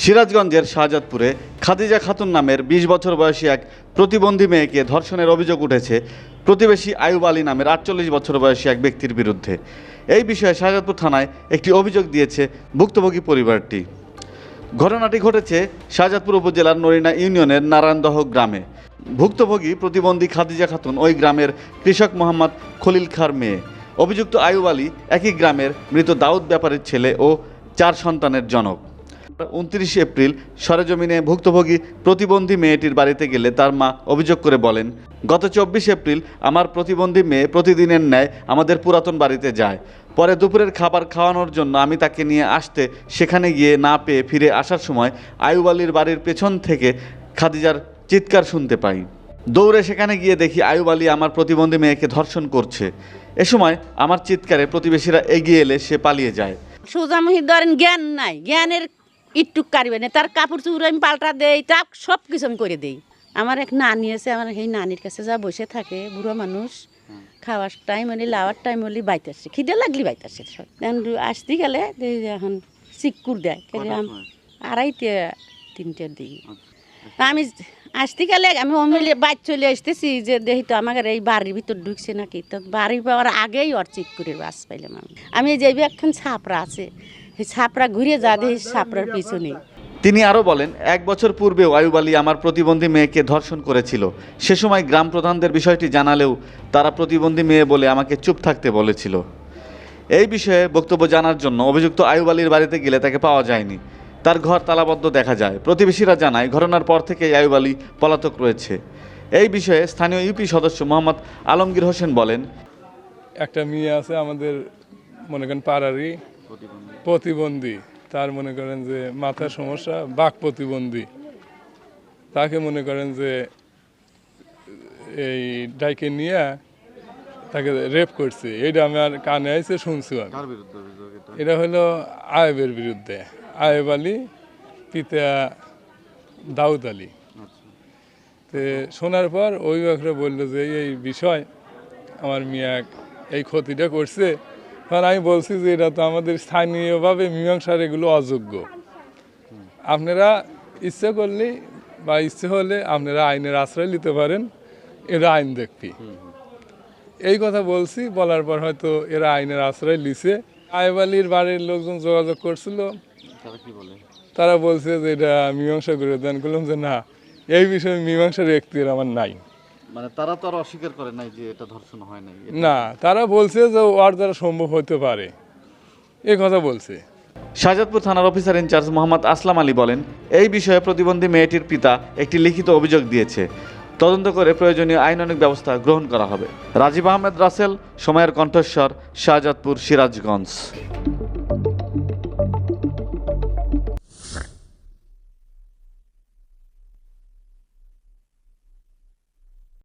সিরাজগঞ্জের শাহজাদপুরে খাদিজা খাতুন নামের ২০ বছর বয়সী এক প্রতিবন্ধী মেয়েকে ধর্ষণের অভিযোগ উঠেছে প্রতিবেশী আয়ুব আলী নামের ৪৮ বছর বয়সী এক ব্যক্তির বিরুদ্ধে। এই বিষয়ে শাহজাদপুর থানায় একটি অভিযোগ দিয়েছে ভুক্তভোগী পরিবারটি। ঘটনাটি ঘটেছে শাহজাদপুর উপজেলার নরিনা ইউনিয়নের নারায়ণদহ গ্রামে। ভুক্তভোগী প্রতিবন্ধী খাদিজা খাতুন ওই গ্রামের কৃষক মোহাম্মদ খলিল খাঁর মেয়ে। অভিযুক্ত আয়ুব আলী একই গ্রামের মৃত দাউদ ব্যাপারীর ছেলে ও ৪ সন্তানের জনক। ২৯ এপ্রিল সরেজমিনে ভুক্তভোগী প্রতিবন্ধী মেয়েটির বাড়িতে গেলে তার মা অভিযোগ করে বলেন, গত ২৪ এপ্রিল আমার প্রতিবন্ধী মেয়ে প্রতিদিনের ন্যায় আমাদের পুরাতন বাড়িতে যায়। পরে দুপুরের খাবার খাওয়ানোর জন্য আমি তাকে নিয়ে আসতে সেখানে গিয়ে না পেয়ে ফিরে আসার সময় আয়ুব আলীর বাড়ির পেছন থেকে খাদিজার চিৎকার শুনতে পাই। দৌড়ে সেখানে গিয়ে দেখি আয়ুব আলী আমার প্রতিবন্ধী মেয়েকে ধর্ষণ করছে। এ সময় আমার চিৎকারে প্রতিবেশীরা এগিয়ে এলে সে পালিয়ে যায়। সোজামুহি ধরেন জ্ঞান নাই, জ্ঞানের ইটুক কারিবে না, তার কাপড় চুপড় আমি পাল্টা দেই, তা সব কিছু আমি করে দিই। আমার এক নানি আছে, আমার সেই নানির কাছে যা বসে থাকে, বুড়ো মানুষ, খাওয়ার টাইম হলে লাওয়ার টাইম হলে বাইতাছে, খিদে লাগলি বাইতাছে। আসতে গেলে এখন চিকুর দেয়, ২:৩টার দিকে। আমি আসতে গেলে আমি অমিলে বাইর চলে আসতেছি যে দেখি তো আমাকে এই বাড়ির ভিতর ঢুকছে নাকি। তো বাড়ি পাওয়ার আগেই ওর চিকুরের বাস পাইলাম। আমি যে একখান ছাপড়া আছে, সেই ছাপড়া ঘুরে যা দেখি ছাপড়ার পিছনে। তিনি আরও বলেন, ১ বছর পূর্বেও আয়ুব আলী আমার প্রতিবন্ধী মেয়েকে ধর্ষণ করেছিল। সে সময় গ্রাম প্রধানদের বিষয়টি জানালেও তারা প্রতিবন্ধী মেয়ে বলে আমাকে চুপ থাকতে বলেছিল। এই বিষয়ে বক্তব্য জানার জন্য অভিযুক্ত আয়ুব আলীর বাড়িতে গেলে তাকে পাওয়া যায়নি। তার ঘর তালাবদ্ধ দেখা যায়। প্রতিবেশীরা জানায় ঘটনার পর থেকেই আয়ুব আলী পলাতক রয়েছে। এই বিষয়ে স্থানীয় ইউপি সদস্য মোহাম্মদ আলমগীর হোসেন বলেন, একটা মেয়ে আছে আমাদের মনে করেন পাড়ারই প্রতিবন্ধী, তার মনে করেন যে মাথার সমস্যা, বাক প্রতিবন্ধী, তাকে মনে করেন যে এই ডাইকে নিয়ে তাকে রেপ করছে। এইটা আমার কানে আইছে, শুনছি আমি। এটা হলো আয়ুবের বিরুদ্ধে, আয়ুব আলী পিতা দাউদ আলী। তো শোনার পর অভিভাবকরা বললো যে এই বিষয় আমার মিয়া এই ক্ষতিটা করছে। কারণ আমি বলছি যে এটা তো আমাদের স্থানীয়ভাবে মীমাংসার এগুলো অযোগ্য। আপনারা ইচ্ছে করলে বা ইচ্ছে হলে আপনারা আইনের আশ্রয় নিতে পারেন, এরা আইন দেখবি। এই কথা বলছি, বলার পর হয়তো এরা আইনের আশ্রয় নিছে। আয়ুব আলীর বাড়ির লোকজন যোগাযোগ করছিল, তারা বলছে যে এটা মীমাংসা করে দেন। বললাম যে না, এই বিষয়ে মীমাংসার এখতিয়ার আমার নাই। মানে তারা তো আর অস্বীকার করে নাই যে এটা ধর্ষণ হয় নাই। না, তারা বলছে যে ওর দ্বারা সম্ভব হতে পারে, এই কথা বলছে। শাহজাদপুর থানার অফিসার ইনচার্জ মোহাম্মদ আসলাম আলী বলেন, এই বিষয়ে প্রতিবন্ধী মেয়েটির পিতা একটি লিখিত অভিযোগ দিয়েছে। তদন্ত করে প্রয়োজনীয় আইনানুগ ব্যবস্থা গ্রহণ করা হবে। রাজীব আহমেদ রাসেল, সময়ের কণ্ঠস্বর, শাহজাদপুর, সিরাজগঞ্জ।